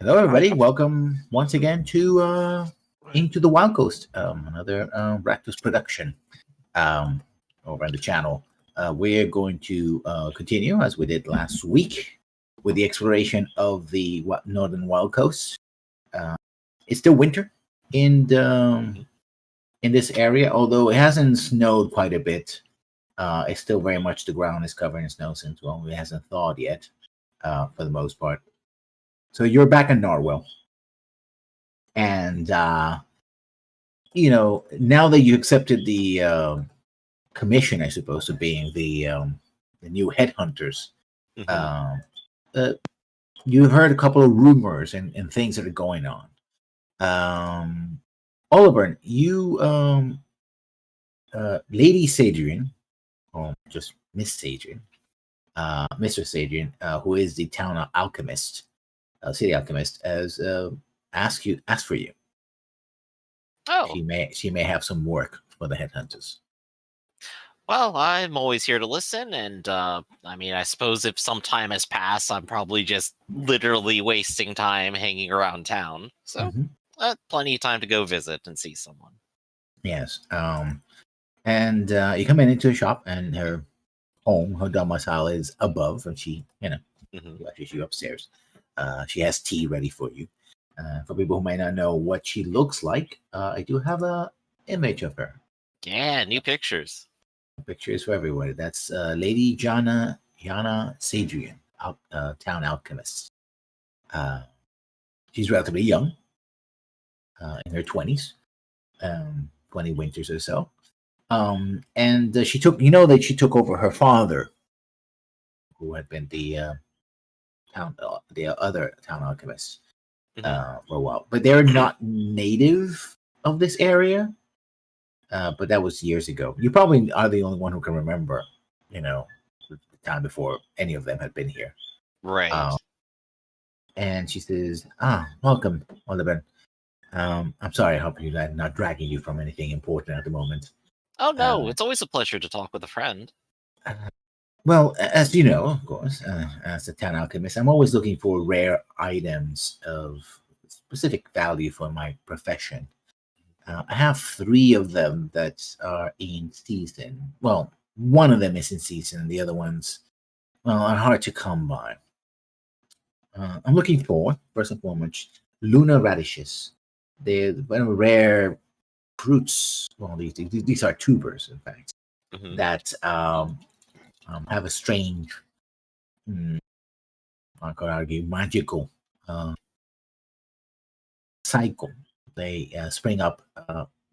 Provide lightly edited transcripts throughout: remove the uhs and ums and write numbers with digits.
Hello, everybody. Welcome once again to Into the Wild Coast, another Rakdos production over on the channel. We're going to continue as we did last week with the exploration of the northern Wild Coast. It's still winter in this area, although it hasn't snowed quite a bit. It's still very much the ground is covered in snow since it hasn't thawed yet, for the most part. So you're back in Norwell. And, now that you accepted the commission, I suppose, of being the new headhunters, you've heard a couple of rumors and things that are going on. Oliver, you, Lady Sadrian, or just Miss Sadrian, Mistress Sadrian, who is the town alchemist, city alchemist, has asked for you. Oh, She may have some work for the headhunters. well, I'm always here to listen, and I suppose if some time has passed, I'm probably just literally wasting time hanging around town. So, plenty of time to go visit and see someone. Yes. And you come into a shop, and her domicile is above, and she, ushers you upstairs. She has tea ready for you. For people who may not know what she looks like, I do have a image of her. Yeah, new pictures. Pictures for everyone. That's Lady Jana Sadrian, town alchemist. She's relatively young, in her 20s, 20 winters or so. And she took over her father, who had been the other town alchemist for a while. But they're not native of this area. But that was years ago. You probably are the only one who can remember, the time before any of them had been here. Right. And she says, welcome, Oliver. I'm sorry, I hope I'm not dragging you from anything important at the moment. Oh, no, it's always a pleasure to talk with a friend. Well, as you know, of course, as a town alchemist, I'm always looking for rare items of specific value for my profession. I have 3 of them that are in season. Well, one of them is in season, and the other ones, are hard to come by. I'm looking for, first and foremost, Luna radishes. They're one of the rare fruits. Well, these are tubers, in fact, that have a strange, I could argue, magical cycle. They spring up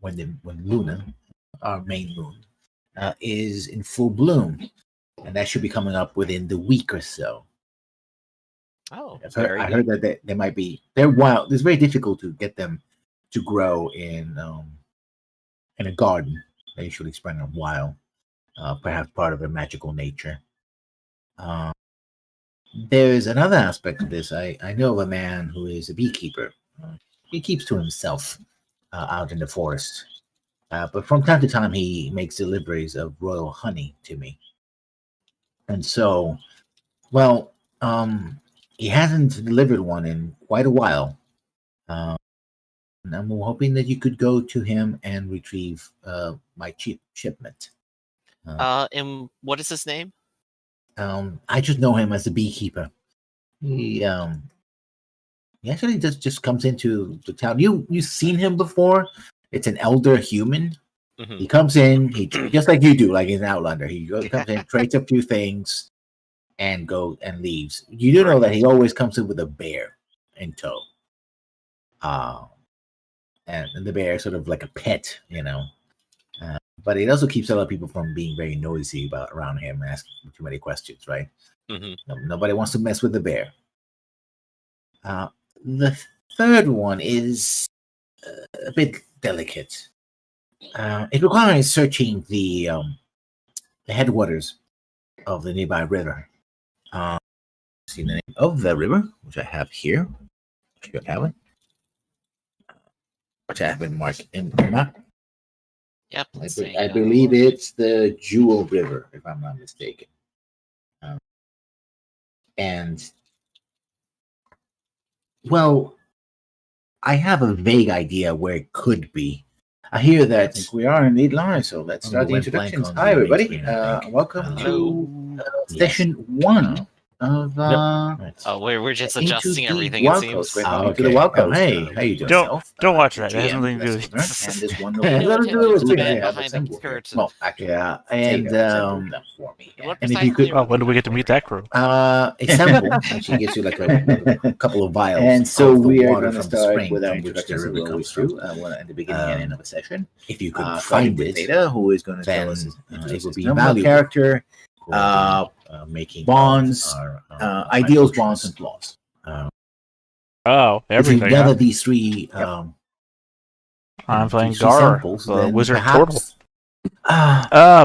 when Luna, our main moon, is in full bloom, and that should be coming up within the week or so. Oh, I heard that they might be. They're wild. It's very difficult to get them to grow in a garden. They usually spring up wild, perhaps part of their magical nature. There's another aspect of this. I know of a man who is a beekeeper. He keeps to himself out in the forest. But from time to time, he makes deliveries of royal honey to me. And so, he hasn't delivered one in quite a while. And I'm hoping that you could go to him and retrieve my shipment. And what is his name? I just know him as a beekeeper. He actually just comes into the town. You've seen him before. It's an elder human. He comes in, he just like you do, like he's an outlander. He comes in, trades a few things, and leaves. You do know that he always comes in with a bear in tow. And the bear is sort of like a pet, but it also keeps a lot of people from being very noisy around him and asking too many questions, right? Nobody wants to mess with the bear. The third one is a bit delicate. It requires searching the headwaters of the nearby river. See the name of the river, which I have here. Should have it. Which I have been marked in the map. Yep. I believe it's the Jewel River, if I'm not mistaken. And Well, I have a vague idea where it could be. I hear that. I think we are indeed live, so let's Oh, start the we went blank introductions. on Hi, the everybody. main screen, I think. Welcome to Yes. session 1 of Oh, we're just Into adjusting the everything, Wild it Coast. seems. Into the Wild Coast. Hey, how you doing? Don't watch that. It has GM, nothing to do with Leslie, and this You wonderful know, little attention to the we man have behind the assembled here. curtain. Well, actually, And assembled them for me. And what And if you precisely could, are Oh, when do we get to meet that crew? assemble, and she gives you like a couple of vials. And so of the we are water going to from the start spring, with our right, which the introductions, as we river always comes do, from. at the beginning and end of a session. If you could Starting find with it, Nita, who is going to then tell us it would be number valuable character, for the, making bonds, our ideals, functions. bonds, and flaws. Oh, If you everything. gather Huh? these three, I'm playing these three Gar, samples, the then wizard perhaps,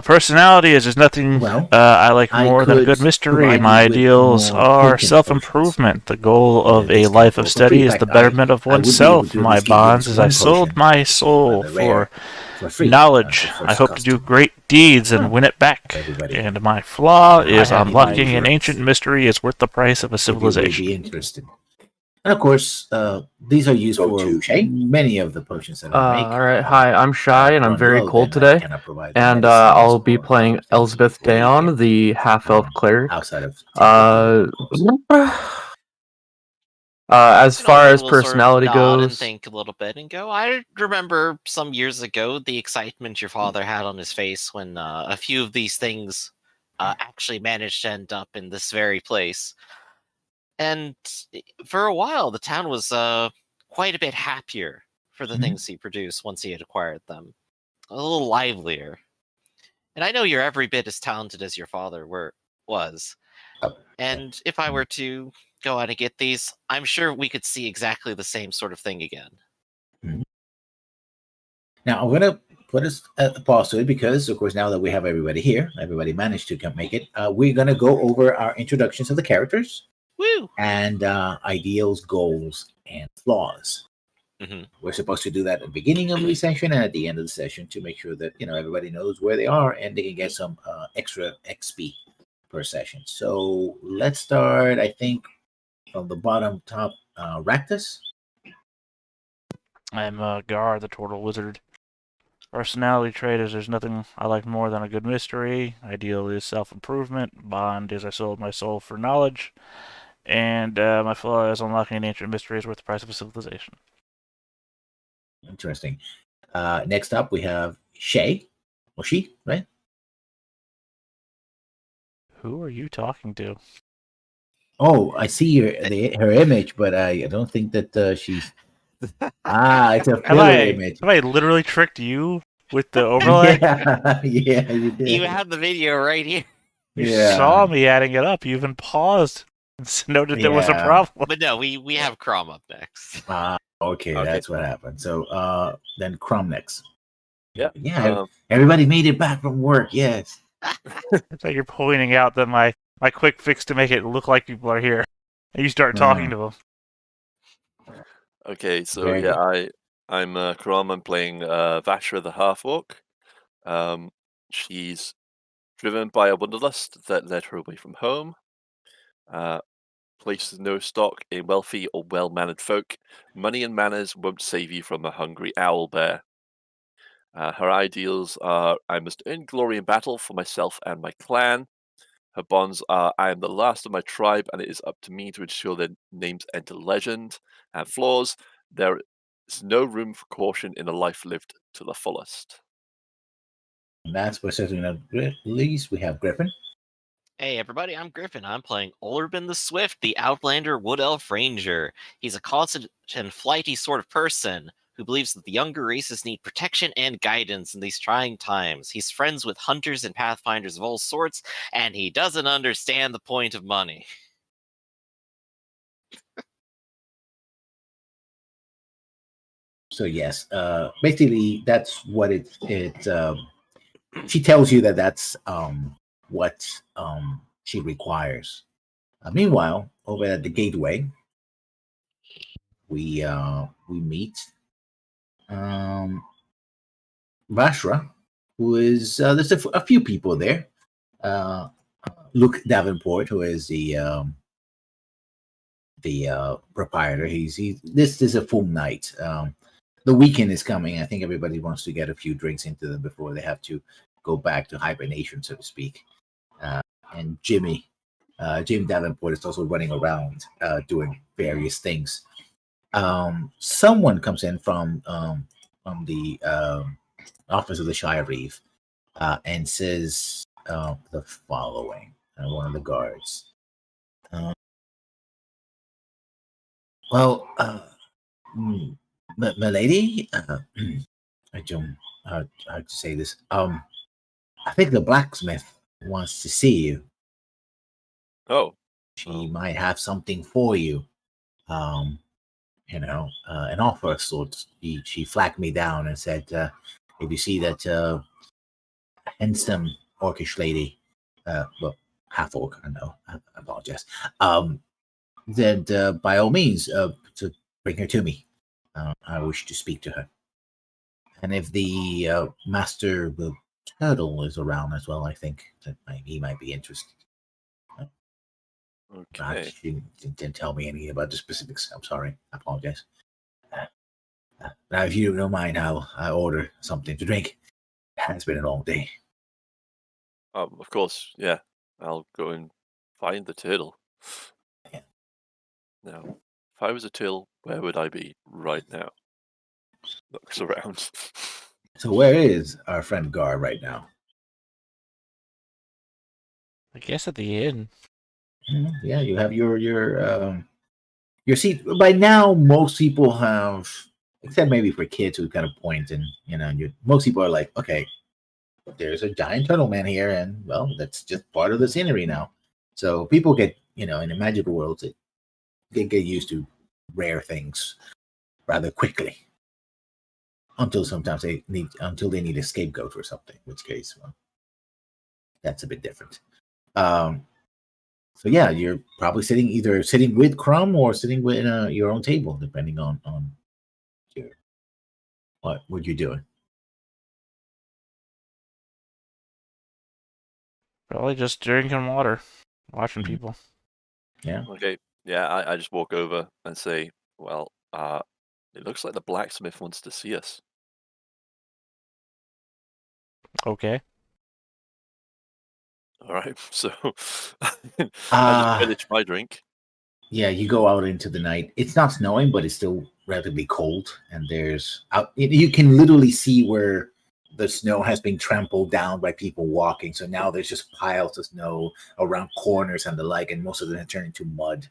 Personality is just nothing well, I like I more than a could good mystery. provide My you with ideals more are potent self-improvement. The goal of This a can life go of for study free. is In the fact, betterment of I would be able oneself. to My at least give you bonds this is one I sold potion, my soul rather for rare, for free. knowledge. As the I first hope to do customer. great deeds and win it back. Everybody. And my flaw is have unlocking my an ancient mystery is worth the price of a If you would civilization. be interested. And of course, these are used Go for to Shay. many of the potions that I make. All right. Hi, I'm Shy, and I'm run very low, cold then I today. cannot provide the And medicines I'll be or playing things Elizabeth before you Dayon, get, the half-elf cleric. outside of Uh, as You know, far I as will sort of personality nod and goes, think a little bit and go, I remember some years ago the excitement your father had on his face when a few of these things actually managed to end up in this very place. And for a while, the town was quite a bit happier for the Mhm. things he produced once he had acquired them. A little livelier. And I know you're every bit as talented as your father was. And if I were to go out and get these, I'm sure we could see exactly the same sort of thing again. Now, I'm going to put us at the pause to it because, of course, now that we have everybody here, everybody managed to make it, we're going to go over our introductions of the characters. Woo! And ideals, goals, and flaws. Mhm. We're supposed to do that at the beginning of the session and at the end of the session to make sure that everybody knows where they are and they can get some extra XP per session. So let's start, I think, from the bottom top. Ractus. I'm Gar, the turtle wizard. Personality trait is there's nothing I like more than a good mystery. Ideal is self-improvement. Bond is I sold my soul for knowledge. And my flaw is unlocking an ancient mystery is worth the price of a civilization. Interesting. Next up, we have Shay. Or she, right? Who are you talking to? Oh, I see her image, but I don't think that she's... it's a filler image. Have I literally tricked you with the overlay? Yeah, you did. You have the video right here. You saw me adding it up. You even paused and noted there was a problem. But no, we have Crom up next. Okay, that's what happened. So then Crom next. Yeah. Everybody made it back from work. Yes. It's like you're pointing out that my quick fix to make it look like people are here, and you start talking to them. Okay, so I'm Crom. I'm playing Vashra the Half-Orc. She's driven by a wanderlust that led her away from home. Places no stock in wealthy or well-mannered folk. Money and manners won't save you from a hungry owl bear. Her ideals are I must earn glory in battle for myself and my clan. Her bonds are I am the last of my tribe and it is up to me to ensure their names enter legend. And flaws, there is no room for caution in a life lived to the fullest. And that's for certainly not least. We have Griffin. Hey everybody, I'm Griffin. I'm playing Olerbin the Swift, the Outlander Wood Elf Ranger. He's a constant and flighty sort of person who believes that the younger races need protection and guidance in these trying times. He's friends with hunters and pathfinders of all sorts, and he doesn't understand the point of money. So yes, basically that's what it she tells you that's what she requires. Meanwhile, over at the gateway, we meet Vashra, who is there's a few people there. Luke Davenport, who is the the proprietor. This is a full night. The weekend is coming. I think everybody wants to get a few drinks into them before they have to go back to hibernation, so to speak. And Jim Davenport is also running around doing various things. Someone comes in from the office of the Shire Reeve and says the following. One of the guards. My lady, I don't how to say this. I think the blacksmith wants to see you. Oh, She might have something for you. An offer of sorts. She flagged me down and said, if you see that handsome orcish lady, half orc, I know, I apologize. Then by all means, to bring her to me. I wish to speak to her. And if the master the turtle is around as well, I think that he might be interested. okay. She didn't tell me anything about the specifics. I'm sorry. I apologize. Now, if you don't mind, I order something to drink. It's been a long day. Of course, yeah. I'll go and find the turtle. Yeah. Now, if I was a turtle, where would I be right now? Looks around. So where is our friend Gar right now? I guess at the inn. Yeah, you have your seat. By now, most people have, except maybe for kids who kind of point and most people are like, okay, there's a giant turtle man here, and well, that's just part of the scenery now. So people get, in the magical world, they get used to rare things rather quickly. Until sometimes they need a scapegoat or something, in which case, well, that's a bit different. So yeah, you're probably sitting with Crumb or sitting with your own table, depending on what you're doing. Probably just drinking water, watching people. Yeah. Okay, yeah, I just walk over and say, well, it looks like the blacksmith wants to see us. Okay. All right, so I just finish my drink. Yeah, you go out into the night. It's not snowing, but it's still relatively cold, and you can literally see where the snow has been trampled down by people walking. So now there's just piles of snow around corners and the like, and most of them have turned into mud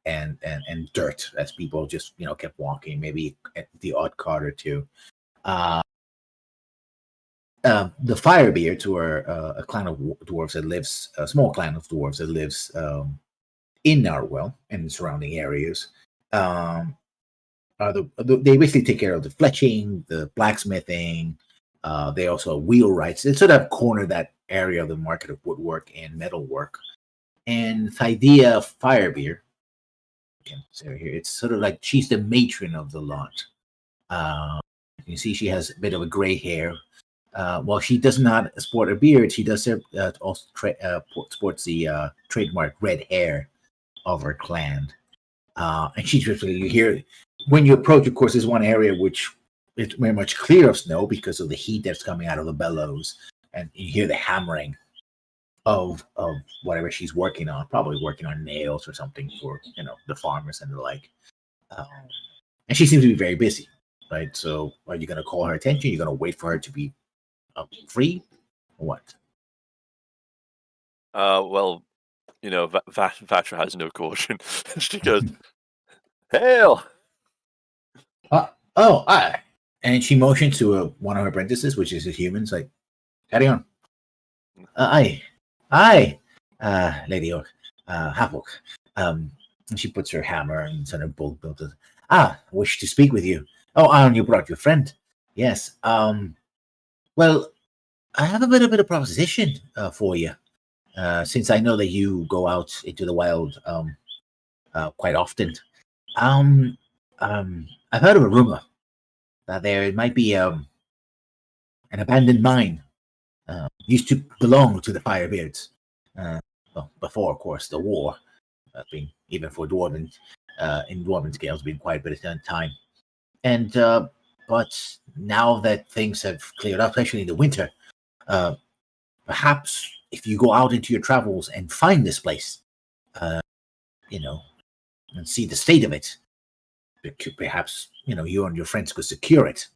and dirt as people just kept walking, maybe at the odd cart or two. The Firebeards, who are a clan of dwarves that lives, a small clan of dwarves that lives in Narwhal and surrounding areas, they basically take care of the fletching, the blacksmithing. They also have wheelwrights. They sort of corner that area of the market of woodwork and metalwork. And Thydea Firebeard, it's sort of like she's the matron of the lot. You can see she has a bit of a gray hair. While she does not sport a beard, she does also sports the trademark red hair of her clan. And she's basically, you hear when you approach, of course, there's one area which is very much clear of snow because of the heat that's coming out of the bellows, and you hear the hammering of whatever she's working on, probably working on nails or something for the farmers and the like. And she seems to be very busy, right? So are you going to call her attention? You're going to wait for her to be free, or what? Well, Vatra has no caution. She goes, "Hail!" And she motions to one of her apprentices, which is a human. It's like, carry on. Aye, Lady Orc, half orc. And she puts her hammer and sort of bolt built. Wish to speak with you. Oh, and you brought your friend. Yes. Well, I have a bit of a proposition for you. Since I know that you go out into the wild quite often. I've heard of a rumor that there might be an abandoned mine. Used to belong to the Firebeards. Well, before, of course, the war. Even for Dwarven in dwarven scales, been quite a bit of time. And but now that things have cleared up, especially in the winter, perhaps if you go out into your travels and find this place, and see the state of it, perhaps you and your friends could secure it.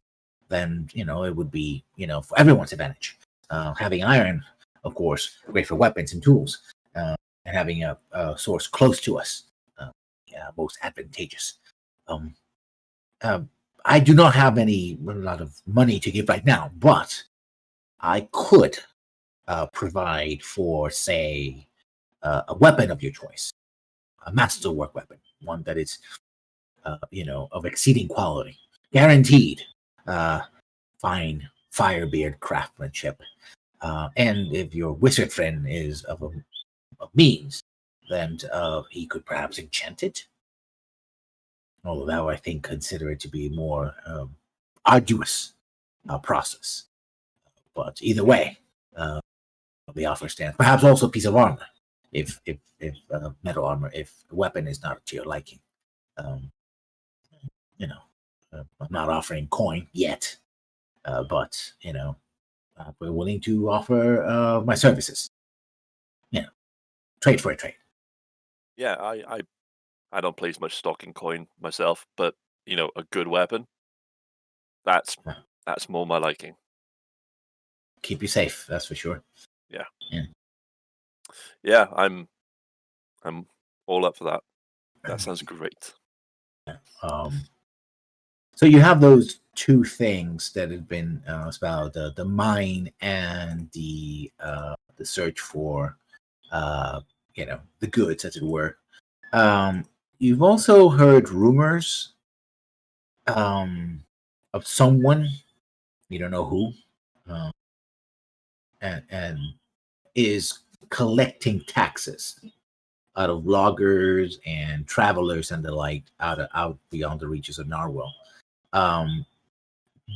Then it would be for everyone's advantage. Having iron, of course, great for weapons and tools, and having a source close to us, most advantageous. I do not have a lot of money to give right now, but I could provide for, say, a weapon of your choice, a masterwork weapon, one that is, of exceeding quality, guaranteed, fine firebeard craftsmanship. And if your wizard friend is of means, then he could perhaps enchant it. Although I think consider it to be more arduous process. But either way, the offer stands. Perhaps also a piece of armor, if metal armor, if the weapon is not to your liking. I'm not offering coin yet, but we're willing to offer my services. Trade for a trade. Yeah, I don't place much stock in coin myself, but a good weapon, that's more my liking. Keep you safe, that's for sure. Yeah, I'm all up for that. That sounds great. So you have those two things that have been spelled: the mine and the search for the goods, as it were. You've also heard rumors of someone, you don't know who, and is collecting taxes out of loggers and travelers and the like out beyond the reaches of Narwhal.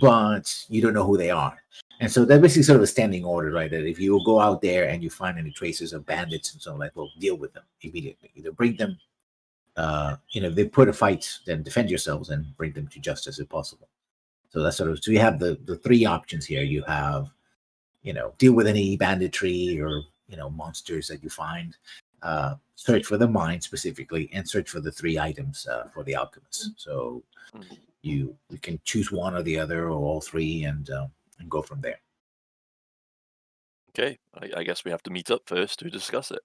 But you don't know who they are. And so that's basically sort of a standing order, right? That if you go out there and you find any traces of bandits and so on, like, well, deal with them immediately. Either bring them, if they put a fight, then defend yourselves and bring them to justice if possible. So that's so you have the three options here. You have, deal with any banditry or, monsters that you find, search for the mine specifically, and search for the three items for the alchemist. So you can choose one or the other or all three and go from there. Okay, I guess we have to meet up first to discuss it.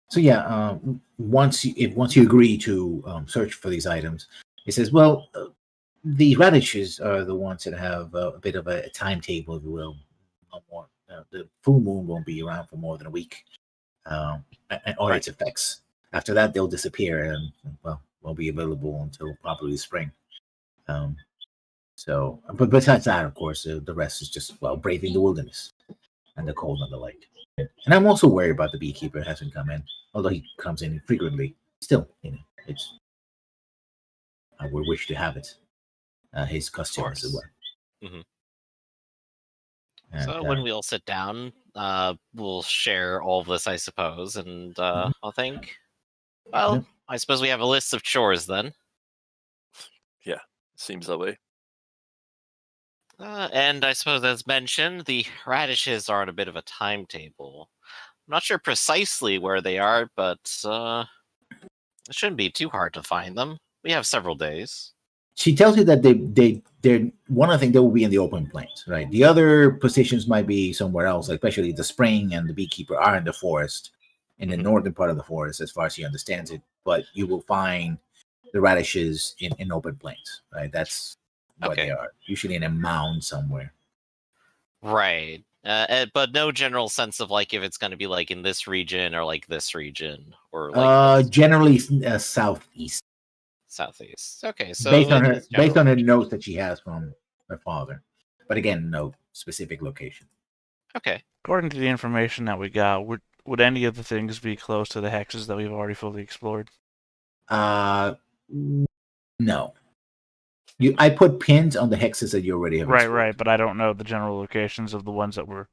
So yeah, once you agree to search for these items, it says, well, the radishes are the ones that have a bit of a timetable, if you will. No more. The full moon won't be around for more than a week, and all its effects. After that, they'll disappear and won't be available until probably spring. But besides that, of course, the rest is just braving the wilderness and the cold and the light. And I'm also worried about the beekeeper hasn't come in, although he comes in frequently. Still, it's I would wish to have it. His customers as well. Mm-hmm. And, so when we all sit down, we'll share all of this, I suppose, and I'll think. Well, I suppose we have a list of chores then. Yeah, seems that way. And I suppose, as mentioned, the radishes are on a bit of a timetable. I'm not sure precisely where they are, but it shouldn't be too hard to find them. We have several days. She tells you that they're one of the things they will be in the open plains, right? The other positions might be somewhere else, especially the spring and the beekeeper are in the forest, in the northern part of the forest, as far as she understands it. But you will find the radishes in open plains, right? That's what they are, usually in a mound somewhere. Right. But no general sense of if it's going to be in this region or this region or generally southeast. Southeast. Okay, so based on her notes that she has from her father, but again, no specific location. Okay. According to the information that we got, would any of the things be close to the hexes that we've already fully explored? No. I put pins on the hexes that you already have explored. Right, but I don't know the general locations of the ones that we're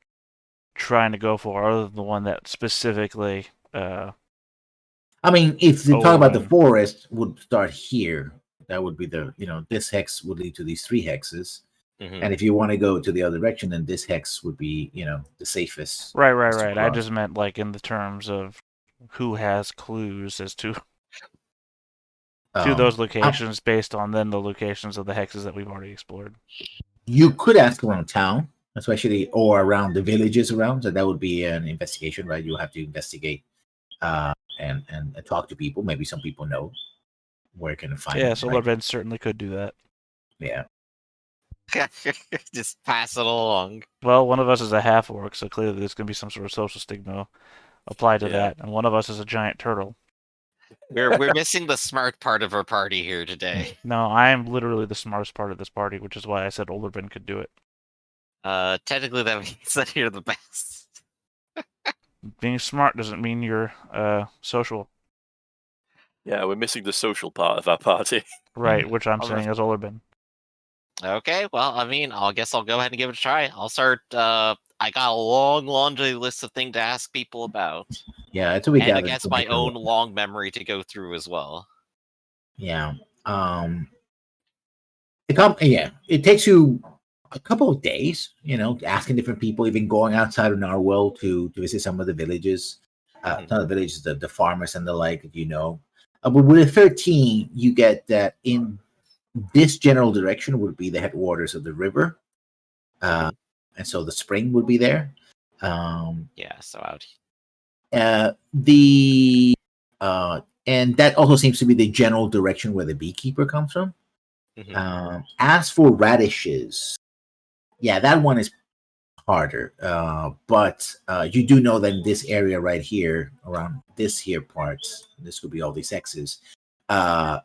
trying to go for, other than the one that specifically. I mean, if you talk about the Overrun. forest, would start here. That would be the this hex would lead to these 3 hexes. Mhm. And if you want to go to the other direction, then this hex would be the safest. Right. is to I cross. just meant like in the terms of who has clues as to those locations based on then the locations of the hexes that we've already explored. You could ask around town, especially or around the villages around. So that would be an investigation, right? You have to investigate and talk to people. Maybe some people know where can find. Yeah, them, Solar right? Ben certainly could do that. Yeah. Just pass it along. Well, one of us is a half orc, so clearly there's going to be some sort of social stigma applied to Yeah. that, and one of us is a giant turtle. We're missing the smart part of our party here today. No, I am literally the smartest part of this party, which is why I said Olderben could do it. Technically, that means that you're the best. Being smart doesn't mean you're social. Yeah, we're missing the social part of our party. Right, which I'm I'll saying is Olderben. Okay, well, I mean, I guess I'll go ahead and give it a try. I'll start. I got a long laundry list of things to ask people about, Yeah, it's a big and I guess my own long memory to go through as well. Yeah. It takes you a couple of days, asking different people, even going outside of Narwhal to visit some of the villages. Not the villages, the farmers and the like, But with 13, you get that in this general direction would be the headwaters of the river. And so the spring would be there. Yeah, so out. And that also seems to be the general direction where the beekeeper comes from. As for radishes, yeah, that one is harder. But you do know that in this area right here, around this here parts, this would be all these X's.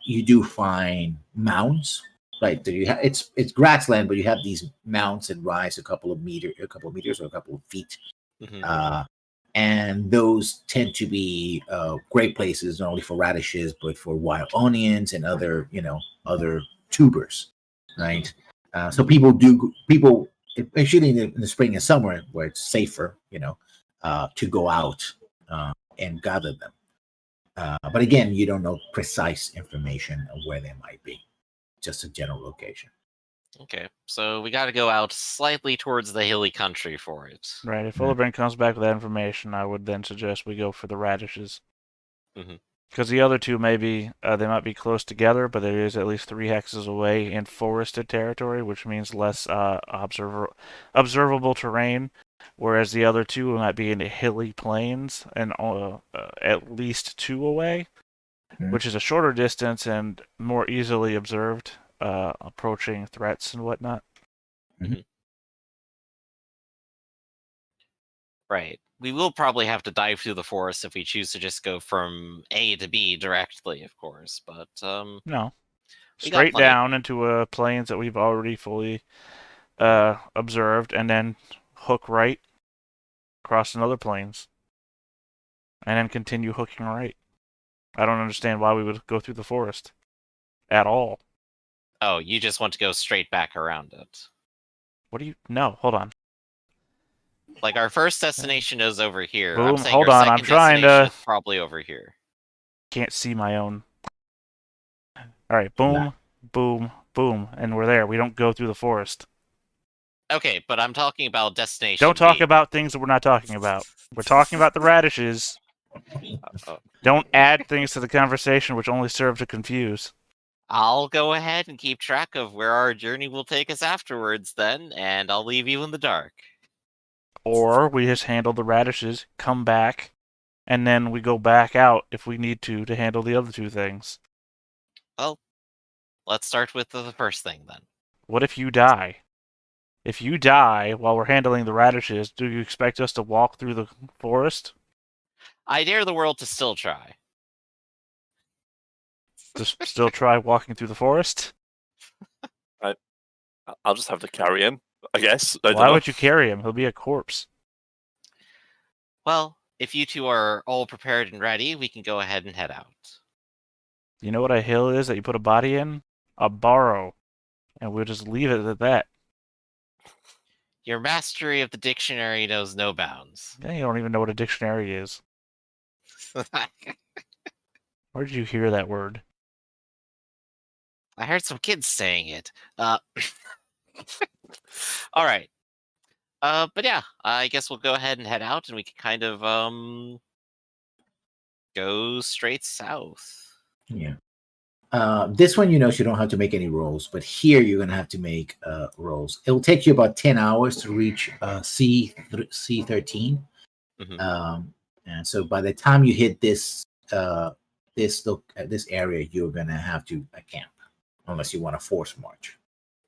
You do find mounds, right? There you have it's grassland, but you have these mounds that rise a couple of meters or a couple of feet. And those tend to be great places not only for radishes but for wild onions and other tubers, right? So people, especially in the spring and summer where it's safer, to go out and gather them. But again, you don't know precise information of where they might be, just a general location. Okay, so we got to go out slightly towards the hilly country for it. Right, if Olderben comes back with that information, I would then suggest we go for the radishes. Because the other two they might be close together, but there is at least 3 hexes away in forested territory, which means less observable terrain, whereas the other two might be in hilly plains and at least 2 away, which is a shorter distance and more easily observed, approaching threats and whatnot. Right. We will probably have to dive through the forest if we choose to just go from A to B directly, of course. But no, we got straight plenty. down into plains that we've already fully observed, and then hook right across another plains, and then continue hooking right. I don't understand why we would go through the forest at all. Oh, you just want to go straight back around it. What do you? No, hold on. Like our first destination is over here. Boom, I'm saying hold our on, I'm second trying destination to- is probably over here. Can't see my own. All right, boom, boom, boom, and we're there. We don't go through the forest. Okay, but I'm talking about destination. Don't talk B. about things that we're not talking about. We're talking about the radishes. Don't add things to the conversation which only serve to confuse. I'll go ahead and keep track of where our journey will take us afterwards then, and I'll leave you in the dark. Or we just handle the radishes, come back, and then we go back out if we need to handle the other 2 things. Well, let's start with the first thing then. What if you die? If you die while we're handling the radishes, do you expect us to walk through the forest? I dare the world to still try. Just still try walking through the forest? I'll just have to carry him, I guess. I don't Why know. would you carry him? He'll be a corpse. Well, if you two are all prepared and ready, we can go ahead and head out. You know what a hill is that you put a body in? A barrow. And we'll just leave it at that. Your mastery of the dictionary knows no bounds. Yeah, you don't even know what a dictionary is. Where did you hear that word? I heard some kids saying it. All right. But yeah, I guess we'll go ahead and head out, and we can kind of go straight south. Yeah. This one, you don't have to make any rolls, but here you're gonna have to make rolls. It'll take you about 10 hours to reach C13. And so by the time you hit this area, you're gonna have to camp, unless you want to force march.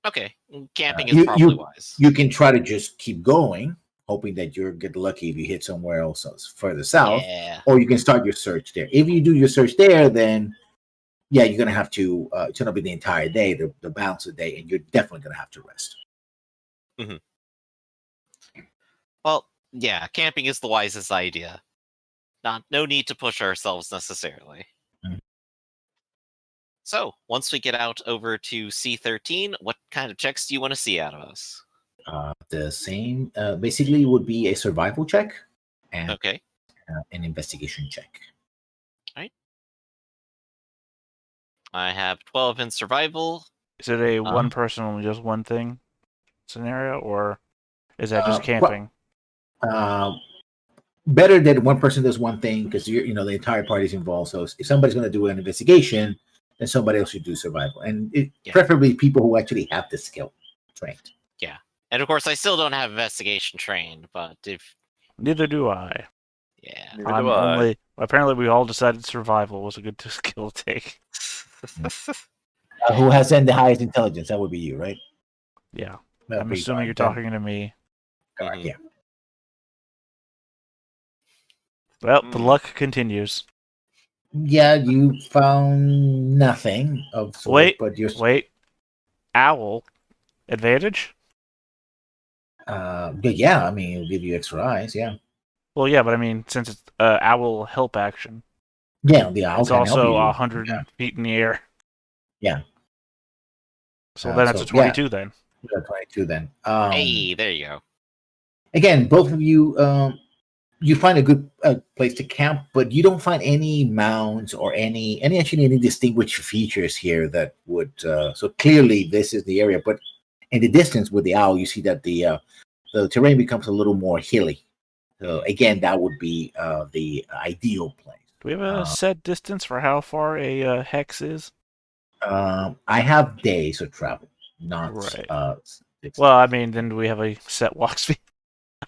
Okay, camping is probably wise. You can try to just keep going, hoping that you'll get lucky if you hit somewhere else further south, or you can start your search there. If you do your search there, then yeah, you're gonna have to. It's gonna be the entire day, the balance of the day, and you're definitely gonna have to rest. Well, yeah, camping is the wisest idea. No need to push ourselves necessarily. So, once we get out over to C13, what kind of checks do you want to see out of us? The same, basically, would be a survival check and an investigation check. All right. I have 12 in survival. Is it a one person only just one thing scenario, or is that just camping? Better that one person does one thing, because the entire party's involved. So if somebody's going to do an investigation, then somebody else should do survival, and preferably people who actually have the skill trained. Yeah, and of course I still don't have investigation trained, but if neither do I. Yeah, apparently we all decided survival was a good skill to take. Who has then the highest intelligence? That would be you, right? Yeah, I'm assuming you're talking to me. Yeah. Well, the luck continues. Yeah, you found nothing of sort, but you're... Wait. Owl. Advantage? Yeah, I mean, it'll give you extra eyes, yeah. Well, yeah, but I mean, since it's owl help action. Yeah, the owl it's can also help you. 100 feet in the air. Yeah. So then it's a 22 then. Yeah, 22 then. Hey, there you go. Again, both of you... you find a good place to camp, but you don't find any mounds or any distinguished features here that would. So clearly, this is the area. But in the distance with the owl, you see that the terrain becomes a little more hilly. So again, that would be the ideal place. Do we have a set distance for how far a hex is? I have days of travel, not right. Well, I mean, then do we have a set walk speed?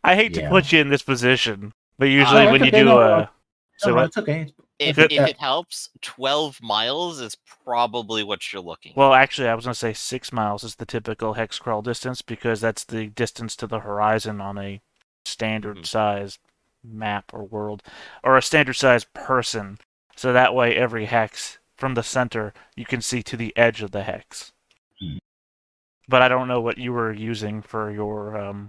I hate to put you in this position. But usually when you do it's okay. If it helps, 12 miles is probably what you're looking Well, actually, I was going to say 6 miles is the typical hex crawl distance, because that's the distance to the horizon on a standard size map or world, or a standard size person. So that way every hex from the center you can see to the edge of the hex. But I don't know what you were using for your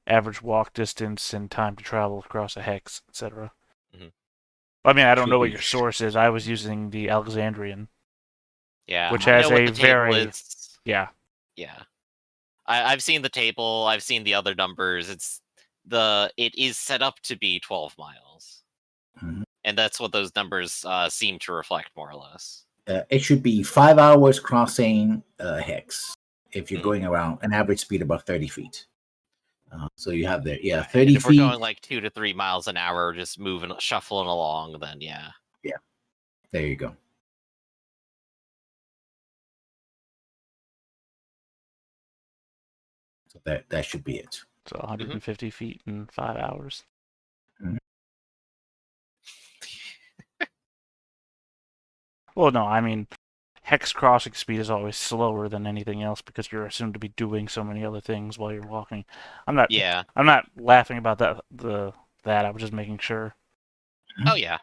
average walk distance and time to travel across a hex, etc. I mean, I don't know what your source is. I was using the Alexandrian. Yeah. Which has a very... Yeah. Yeah. I've seen the table. I've seen the other numbers. It is set up to be 12 miles. And that's what those numbers seem to reflect, more or less. It should be 5 hours crossing hex if you're going around an average speed about 30 feet. So you have there, 30 if feet. We're going like 2 to 3 miles an hour, just shuffling along, then yeah. Yeah, there you go. So that should be it. So 150 feet in 5 hours. Well, no, I mean, hex crossing speed is always slower than anything else because you're assumed to be doing so many other things while you're walking. I'm not laughing about that. I was just making sure. Oh yeah.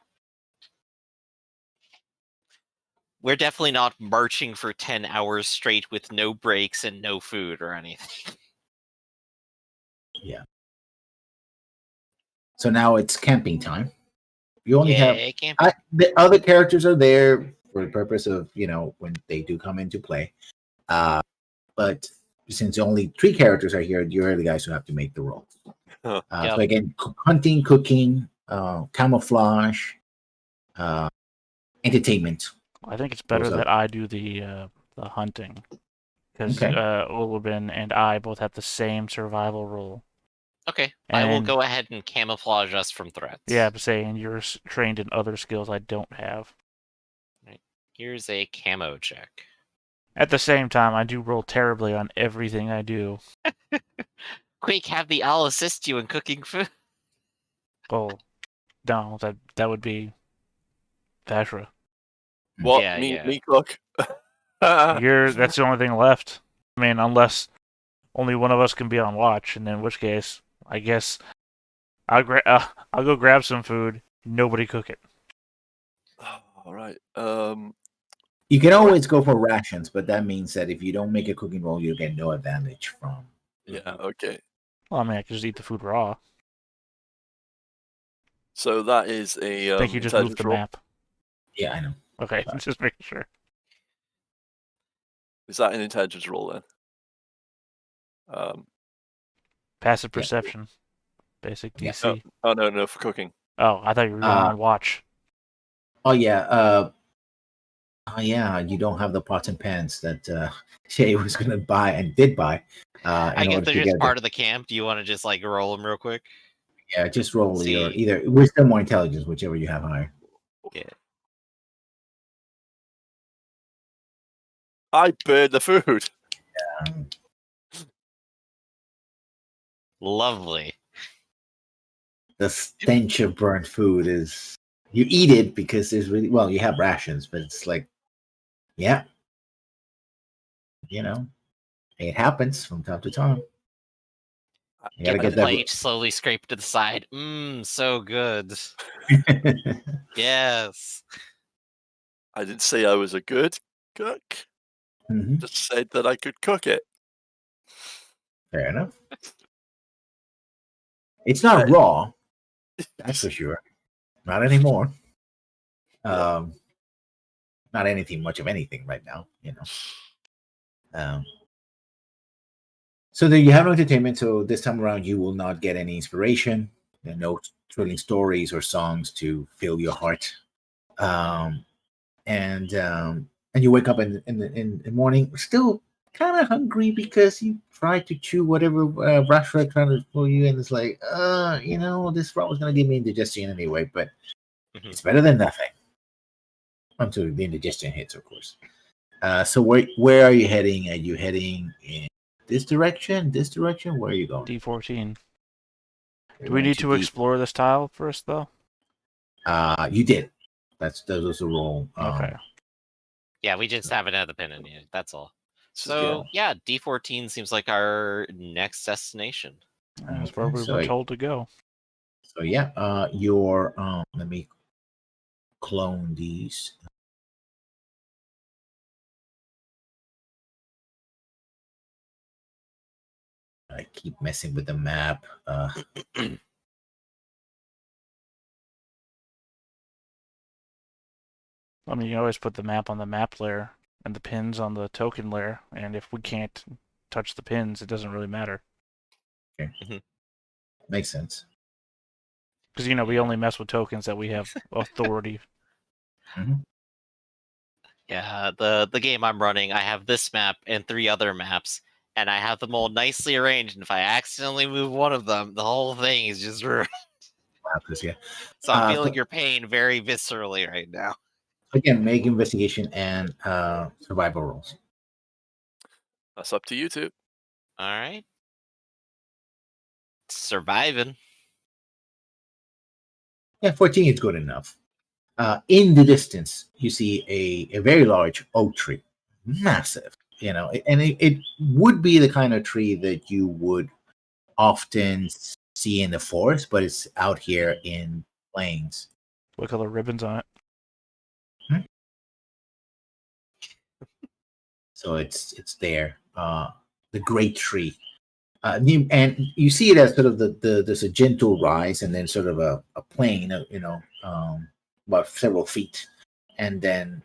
We're definitely not marching for 10 hours straight with no breaks and no food or anything. Yeah. So now it's camping time. You only have the other characters are there for the purpose of, when they do come into play. But since only 3 characters are here, you're the guys who have to make the rolls. So again, hunting, cooking, camouflage, entertainment. I think it's better Goes up. that I do the hunting, because Okay. Olubin and I both have the same survival rule. Okay, I will And- go ahead and camouflage us from threats. Yeah, I'm saying you're trained in other skills I don't have. Here's a camo check. At the same time, I do roll terribly on everything I do. Quick, have the owl assist you in cooking food. Oh, no, that would be Vashra. What? Yeah, me, yeah. me cook? That's the only thing left. I mean, unless only one of us can be on watch, and in which case, I guess I'll go grab some food. Nobody cook it. All right. You can always go for rations, but that means that if you don't make a cooking roll, you get no advantage from. Yeah. Okay. Well, I mean, I could just eat the food raw. So that is a I think you just moved the intelligence roll. map. Yeah, I know. Okay, Sorry. just making sure. Is that an intelligence roll then? Passive Yeah. perception. Basic Yeah. DC. Oh no, for cooking. Oh, I thought you were going on watch. Oh yeah. Yeah. You don't have the pots and pans that Shay was going to buy and did buy. I in guess order they're to just get part of the camp. Do you want to just like roll them real quick? Yeah, just roll your See. either wisdom or intelligence, whichever you have higher. Yeah. I burned the food. Lovely. The stench of burnt food is you eat it because there's really you have rations, but it's like, yeah, it happens from time to time. You gotta Get get the plate slowly scraped to the side. Mmm, so good. that. Yes. I didn't say I was a good cook. Mhm. Just said that I could cook it. Fair enough. It's not raw, that's for sure. Not anymore. Yeah. Not anything much of anything right now, So then you have no entertainment. So this time around, you will not get any inspiration. There are no thrilling stories or songs to fill your heart. And you wake up in the morning still kind of hungry because you tried to chew whatever Rashford tried to for you, and it's like, this route was gonna give me indigestion anyway, but it's better than nothing. Until the indigestion hits, of course. So where are you heading? Are you heading in this direction? This direction? Where are you going? D14. You're Do we going need to D- explore this tile first, though? You did. That was a roll. Okay. Yeah, we just haven't had the pin in yet. That's all. So, So yeah, D14 seems like our next destination. That's where we So were told to go. So yeah, your let me clone these. I keep messing with the map. I mean, you always put the map on the map layer and the pins on the token layer, and if we can't touch the pins, it doesn't really matter. Okay. Makes sense. Because, we only mess with tokens that we have authority. Yeah, the game I'm running, I have this map and 3 other maps, and I have them all nicely arranged. And if I accidentally move one of them, the whole thing is just ruined. Yeah. So I'm feeling your pain very viscerally right now. Again, make investigation and survival rolls. that's up to you two. All right. Surviving. Yeah, 14 is good enough. In the distance, you see a very large oak tree, massive, and it would be the kind of tree that you would often see in the forest, but it's out here in plains. What color ribbons on it? So it's there. The great tree. And you see it as sort of there's a gentle rise and then sort of a plane, about several feet. And then,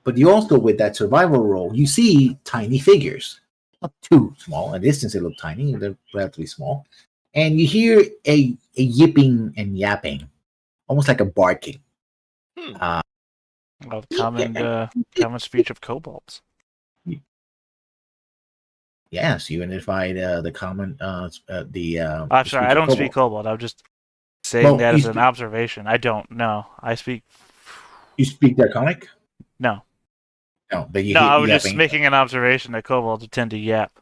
but you also, with that survival roll, you see tiny figures. Not too small. At distance, they look tiny. They're relatively small. And you hear a yipping and yapping, almost like a barking. Uh, Well, common speech of kobolds. yes, you identified the common I'm sorry, speech I of don't speak kobold. kobold. I'm just saying Well, that you as an speak- observation. I don't know. I speak. You speak Draconic? No. No, but you No, hear I was just yapping. making an observation that kobolds tend to yap.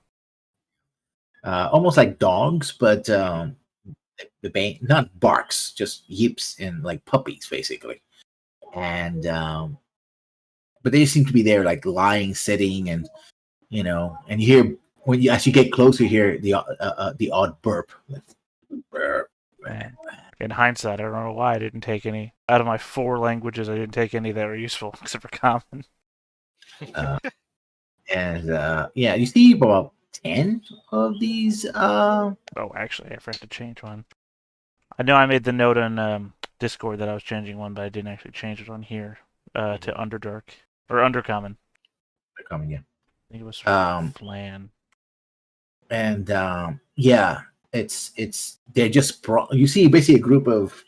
Almost like dogs, but the bane not barks, just yips and like puppies, basically. And but they seem to be there, like lying, sitting, and and you hear as you get closer, you hear the odd burp. Like, burp. Man. In hindsight, I don't know why I didn't take any. Out of my 4 languages, I didn't take any that were useful, except for common. And yeah, you see about 10 of these. Oh, actually, I forgot to change one. I know I made the note on Discord that I was changing one, but I didn't actually change it on here to Underdark. Or Undercommon. They're coming in. I think it was Flan. And yeah, it's they're just you see basically a group of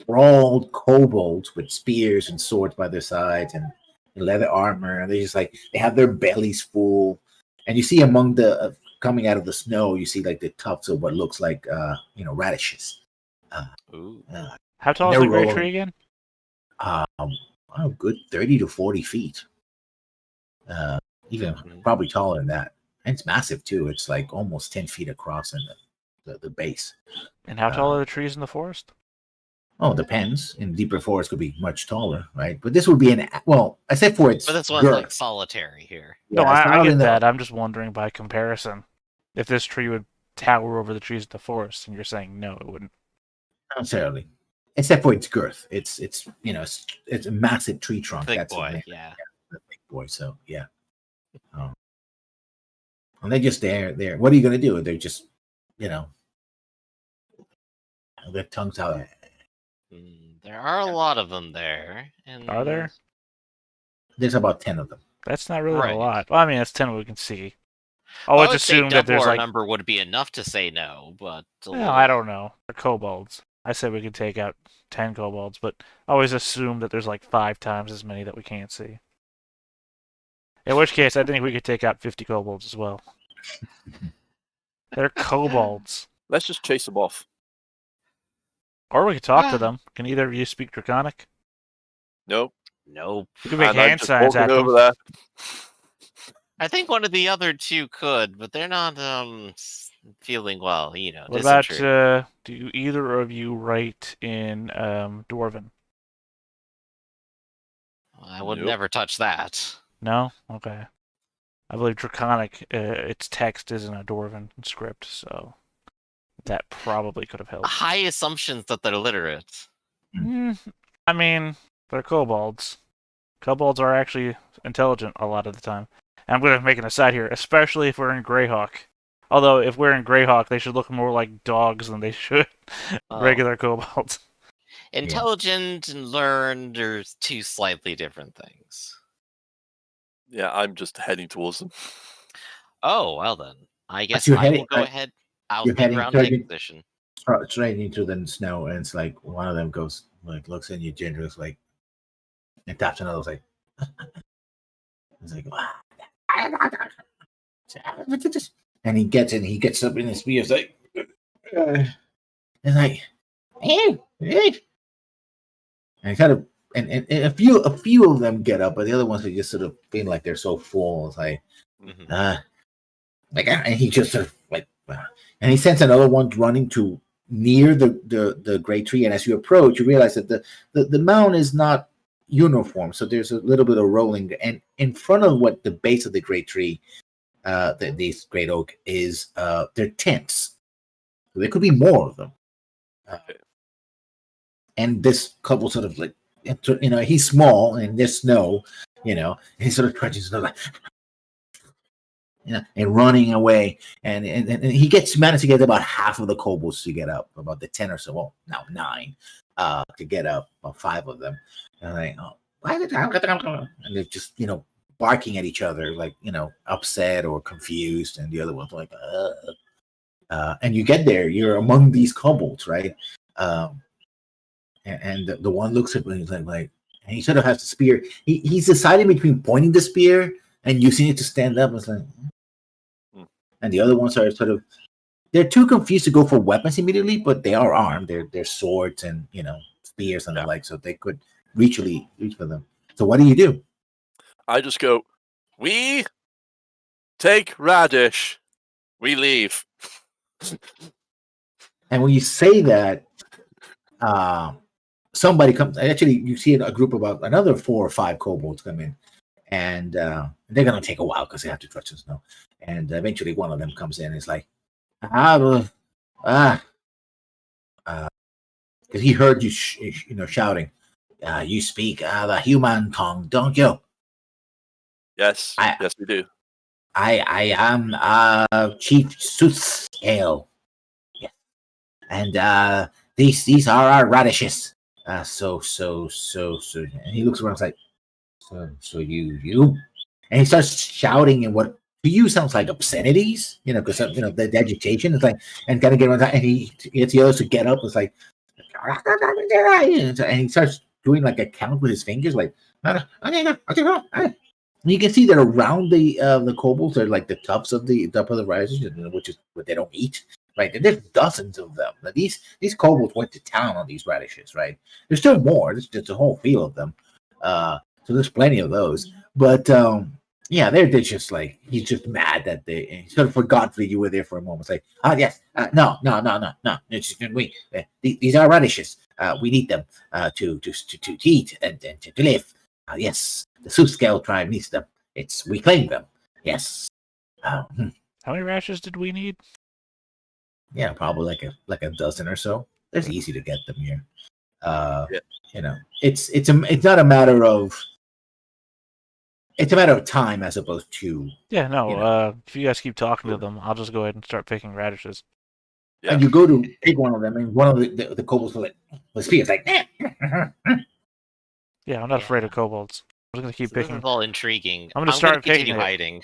sprawled kobolds with spears and swords by their sides and leather armor, and they just like they have their bellies full, and you see among the coming out of the snow, you see like the tufts of what looks like radishes. Ooh. How tall is they're the great rolling. tree again? A good 30 to 40 feet. Even probably taller than that. And it's massive too. It's like almost 10 feet across in the base. And how tall are the trees in the forest? Oh, it depends. In deeper forest could be much taller, right? But this would be except for its But this one's girth. like solitary here. Yeah, No, it's I not get in the- that. I'm just wondering by comparison if this tree would tower over the trees in the forest, and you're saying no, it wouldn't. Not necessarily. Except for its girth. It's a massive tree trunk. Big That's the boy, thing. yeah. The big boy. So yeah. And they're just there. What are you gonna do? They're just, their tongues out. There are a lot of them there. And Are there? There's about 10 of them. That's not really Right. a lot. Well, I mean, that's 10 we can see. I I would would say assume that there's double our like. number would be enough to say no, but Well, I don't know. They're kobolds. I said we could take out 10 kobolds, but I always assume that there's like 5 times as many that we can't see. In which case, I think we could take out 50 kobolds as well. They're kobolds. Let's just chase them off. Or we could talk to them. Can either of you speak Draconic? No. Nope. You can make And I'm hand just signs walking at them. over there. I think one of the other two could, but they're not feeling well, What about, dysentery. do either of you write in Dwarven? I would Nope. never touch that. No? Okay. I believe Draconic, its text isn't a Dwarven script, so that probably could have helped. High assumptions that they're literate. I mean, they're kobolds. Kobolds are actually intelligent a lot of the time. And I'm going to make an aside here, especially if we're in Greyhawk. Although, if we're in Greyhawk, they should look more like dogs than they should regular kobolds. Intelligent and learned are two slightly different things. Yeah, I'm just heading towards them. Oh, well then. I guess you're I heading- will go ahead out you're the heading ground toward take it? position. Straight into the snow, and it's like one of them goes, like, looks in you, Ginger, is like, and taps another, like, it's like, and he gets up in his spears, like, and like, hey, and kind of, and a few of them get up, but the other ones are just sort of feeling like they're so full. It's like, and he just sort of like, and he sends another one running to near the great tree, and as you approach, you realize that the mound is not uniform, so there's a little bit of rolling, and in front of what the base of the great tree, this great oak is, they're tents. So there could be more of them, and this couple sort of like, he's small and there's snow, and he sort of crunches like, and running away, and he manages to get about half of the kobolds to get up, about the 10 or so, well, now 9, to get up, about 5 of them, and like, and they're just barking at each other, like upset or confused, and the other one's like, and you get there, you're among these kobolds, right? And the one looks at me, he's like, and he sort of has the spear. He's deciding between pointing the spear and using it to stand up. It's like, and the other ones are sort of, they're too confused to go for weapons immediately, but they are armed. They're swords and spears and the like, so they could reach for them. So what do? I just go, we take Radish. We leave. And when you say that, somebody comes. Actually, you see a group of about another 4 or 5 kobolds come in, and they're gonna take a while because they have to touch the snow. And eventually, one of them comes in and is like, because he heard you, shouting. You speak the human tongue, don't you? Yes, yes, we do. I am Chief Soothscale. Yes, and these are our radishes. So, and he looks around, and is like, so you, and he starts shouting in what to you sounds like obscenities, because the agitation is like, and kind of get on time, and he gets the others to get up. It's like, and he starts doing like a count with his fingers, like, and you can see that around the kobolds are like the tops of the radishes, which is what they don't eat. Right, and there's dozens of them. Now, these kobolds went to town on these radishes. Right, there's still more. There's just a whole field of them. So there's plenty of those. But yeah, they're just like, he's just mad that he sort of forgot that you were there for a moment. It's like, yes, no. It's just, these are radishes. We need them to eat and to live. Yes, the Soothscale tribe needs them. We claim them. Yes. How many radishes did we need? Yeah, probably like a dozen or so. It's easy to get them here. It's not a matter of. It's a matter of time as opposed to. Yeah, no. If you guys keep talking to them, I'll just go ahead and start picking radishes. Yeah. And you go to pick one of them, and one of the kobolds will spears like. Yeah, I'm not afraid of kobolds. I'm just gonna keep picking. This is all intriguing. I'm gonna start continue picking hiding.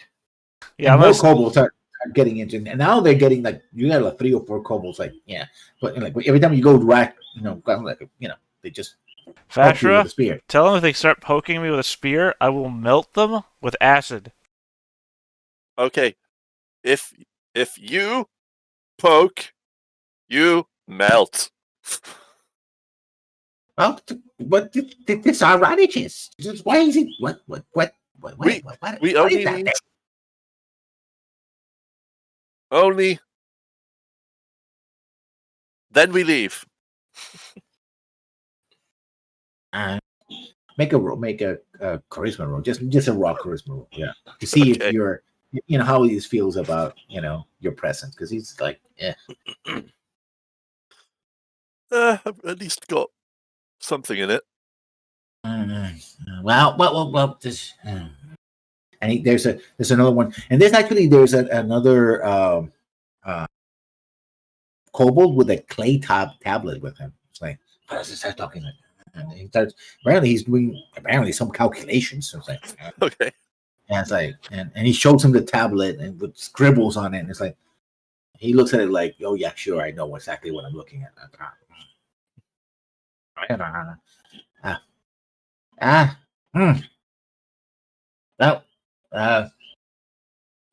Yeah, more kobolds are getting into, and now they're getting like, you got like 3 or 4 kobolds, like, yeah, but like every time you go rack, they just Fashra, tell them if they start poking me with a spear, I will melt them with acid. Okay, if you poke, you melt. Well, but this are radishes. Why is it? What? We only need only. Then we leave. Make a charisma roll, just a raw charisma roll, yeah, to see if you're, how he feels about your presence, because he's like, yeah. I've at least got something in it. Well. This, and there's another one, and there's another kobold with a clay tablet with him. It's like, how does he start talking like? And he starts. Apparently, he's doing some calculations. So it's like, okay. And it's like, and he shows him the tablet and with scribbles on it, and it's like, he looks at it like, oh yeah, sure, I know exactly what I'm looking at. Well,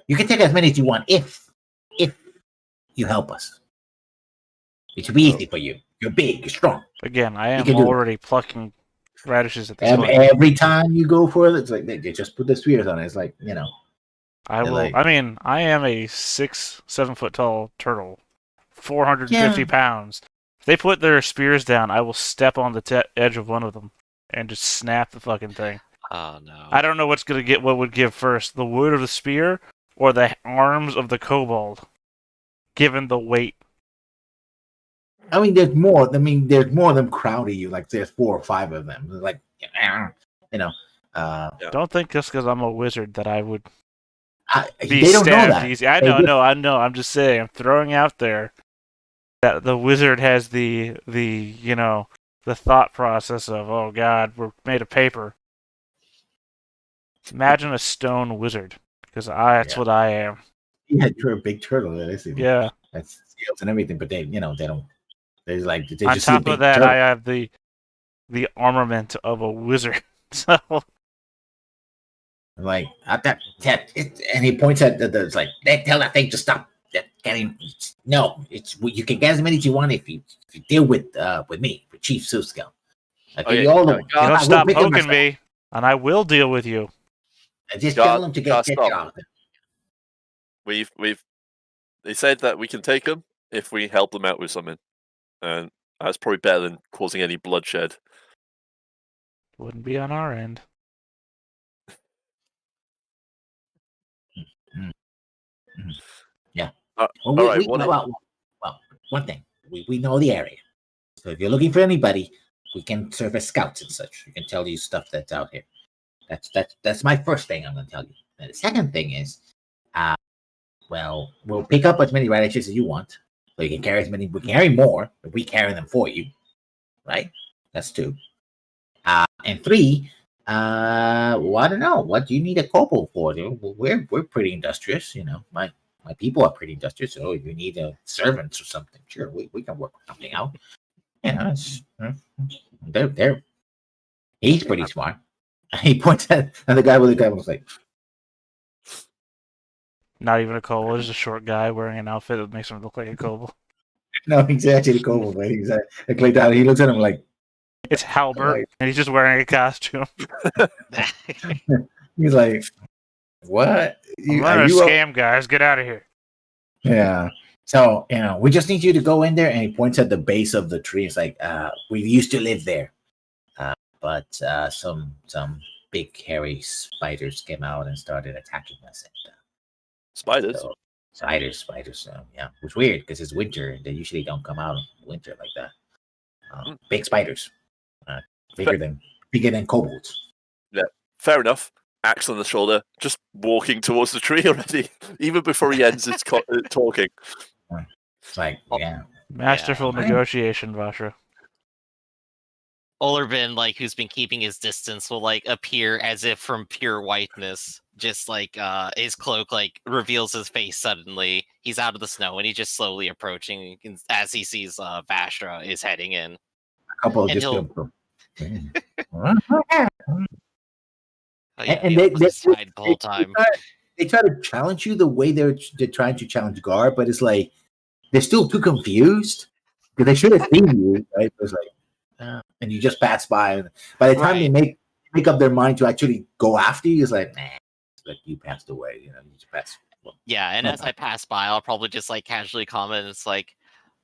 you can take as many as you want if you help us. It should be easy for you. You're big, you're strong. Again, I am already plucking radishes at this point. Every time you go for it, it's like they just put the spears on it. It's like, I will. I am a 6-7 foot tall turtle, 450 pounds. If they put their spears down, I will step on the edge of one of them and just snap the fucking thing. Oh no! I don't know what would give first, the wood of the spear or the arms of the kobold, given the weight. I mean, there's more. There's more of them crowding you. Like there's 4 or 5 of them. Like, Don't think just because I'm a wizard that I would. They don't know that. Easy. I know. I'm just saying. I'm throwing out there that the wizard has the thought process of, oh god, we're made of paper. Imagine a stone wizard, because that's what I am. Yeah, you're a big turtle. Yeah, that's scales and everything, but they don't. There's like on top of that, turtle. I have the the armament of a wizard. So Like at that, and he points at it's like, tell that thing to stop. Getting no, you can get as many as you want if you deal with me, with Chief Susko. I'll give you all the. you don't stop poking me, and I will deal with you. Just tell him to get you out. They said that we can take them if we help them out with something, and that's probably better than causing any bloodshed. Wouldn't be on our end. Yeah. Well, one thing we know the area, so if you're looking for anybody, we can serve as scouts and such. We can tell you stuff that's out here. That's my first thing I'm going to tell you. And the second thing is, well, we'll pick up as many radishes as you want, so you can carry as many. We can carry more, but we carry them for you, right? That's 2. And 3. Well, I don't know. What do you need a kobold for? We're pretty industrious, My people are pretty industrious, so if you need servants or something, sure, we can work something out. He's pretty smart. He points at the guy with the gun was like, not even a kobold, just a short guy wearing an outfit that makes him look like a kobold. No, he's actually a kobold, man. He looks at him like, it's Halbert, and he's just wearing a costume. He's like, what? I'm running a scam, guys. Get out of here. Yeah. So, we just need you to go in there, and he points at the base of the tree. It's like, we used to live there. But some big hairy spiders came out and started attacking us. Spiders? Spiders. Yeah. It was weird because it's winter. They usually don't come out in winter like that. Big spiders. Bigger than kobolds. Yeah, fair enough. Axe on the shoulder, just walking towards the tree already, even before he ends his talking. It's like, yeah. Masterful negotiation, Vashra. Ollervin, who's been keeping his distance, will appear as if from pure whiteness. Just his cloak reveals his face suddenly. He's out of the snow and he's just slowly approaching as he sees Vashra is heading in. A couple of and just and they the whole time. They try to challenge you the way they're trying to challenge Gar, but it's like they're still too confused because they should have seen you, right? It was like, and you just pass by. And by the time they make up their mind to actually go after you, it's like, nah, it's like you passed away. You just passed. Yeah, and as I pass by, I'll probably just casually comment. It's like,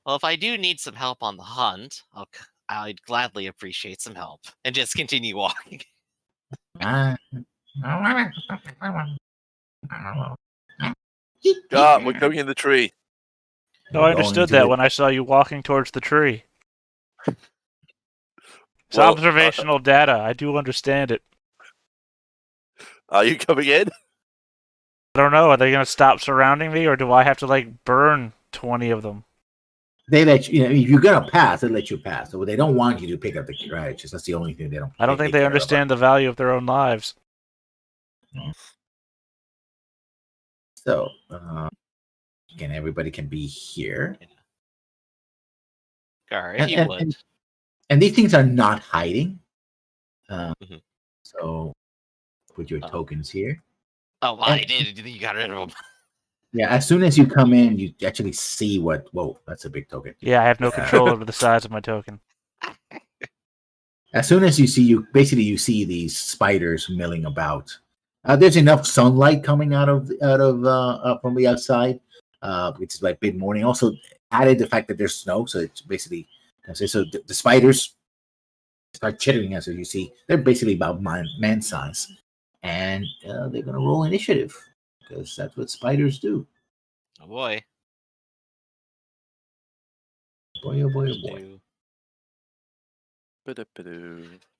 well, if I do need some help on the hunt, I'd gladly appreciate some help, and just continue walking. We're going in the tree. No, I understood that when I saw you walking towards the tree. It's observational data. I do understand it. Are you coming in? I don't know. Are they going to stop surrounding me, or do I have to burn 20 of them? They let you, if you're gonna pass, they let you pass. So they don't want you to pick up the righteous. That's the only thing they don't. I don't think they understand the value of their own lives. So, again, everybody can be here. Gar, if you would. And these things are not hiding. So, put your tokens here. Oh, I did. You got rid of them. Yeah, as soon as you come in, you actually see what. Whoa, that's a big token. Yeah, I have no control over the size of my token. As soon as you see these spiders milling about. There's enough sunlight coming out of from the outside, which is like mid morning. Also added the fact that there's snow, so it's basically so the spiders start chittering as you see. They're basically about man size, and they're gonna roll initiative. Because that's what spiders do. Oh boy. Boy, oh boy, oh boy.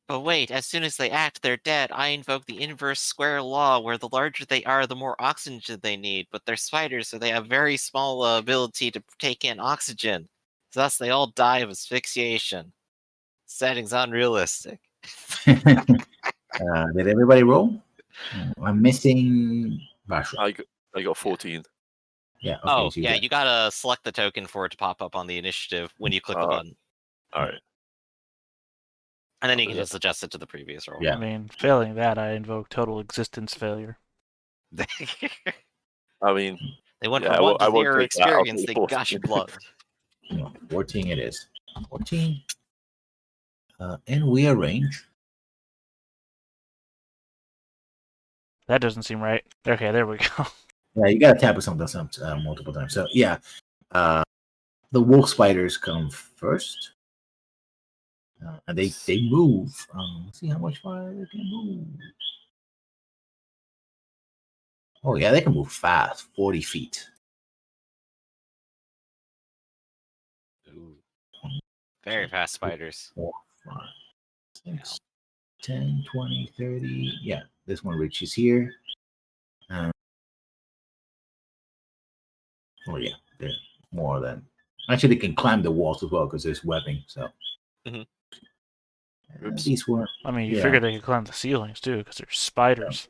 But wait, as soon as they act, they're dead. I invoke the inverse square law, where the larger they are, the more oxygen they need. But they're spiders, so they have very small ability to take in oxygen. Thus, they all die of asphyxiation. Setting's unrealistic. Did everybody roll? I'm missing Vashra. I got 14. Yeah. Okay, so you gotta select the token for it to pop up on the initiative when you click the button. All right. And then you can just adjust it to the previous roll. Yeah. I mean, failing that, I invoke total existence failure. I mean, They went Yeah, I from 1 won't- I to won't 0 take that. I'll experience, take they 14. gush blood. 14 it is. 14. And we arrange. That doesn't seem right. Okay, there we go. Yeah, you gotta tap with something multiple times. So yeah, the wolf spiders come first, and they move. Let's see how much far they can move. Oh yeah, they can move fast, 40 feet. Ooh. Very fast spiders. 4, 5, 6, 10, 20, 30. Yeah, this one reaches here. Oh yeah, they're more than. Actually, they can climb the walls as well because there's webbing. So Oops. these were. I mean, you Yeah. figure they could climb the ceilings too, because they're spiders.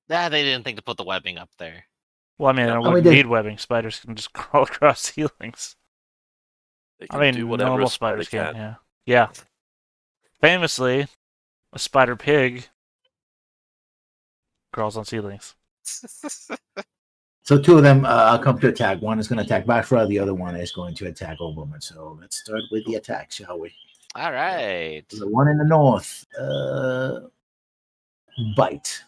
They didn't think to put the webbing up there. Well, I mean, Yeah. I I wouldn't mean, need webbing. Spiders can just crawl across ceilings. They I can mean, do whatever normal a spider spiders can. can. Yeah. Famously, a spider pig crawls on ceilings. So two of them come to attack. One is going to attack Bashra. The other one is going to attack Oberman. So let's start with the attack, shall we? All right. The one in the north, bite,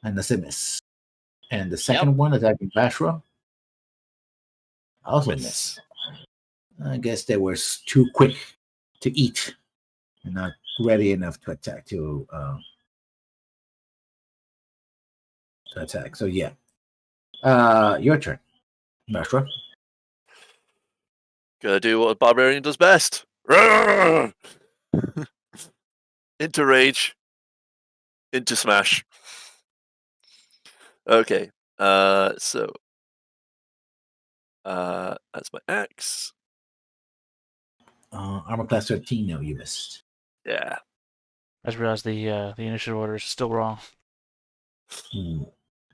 and that's a miss. And the second one attacking Bashra, also miss. I guess they were too quick to eat and not ready enough to attack to attack. So yeah, your turn, Bashra. Gotta do what a barbarian does best. Roar! Into rage. Into smash. Okay. So that's my axe. Armor class 13. No, you missed. Yeah. I just realized the initiative order is still wrong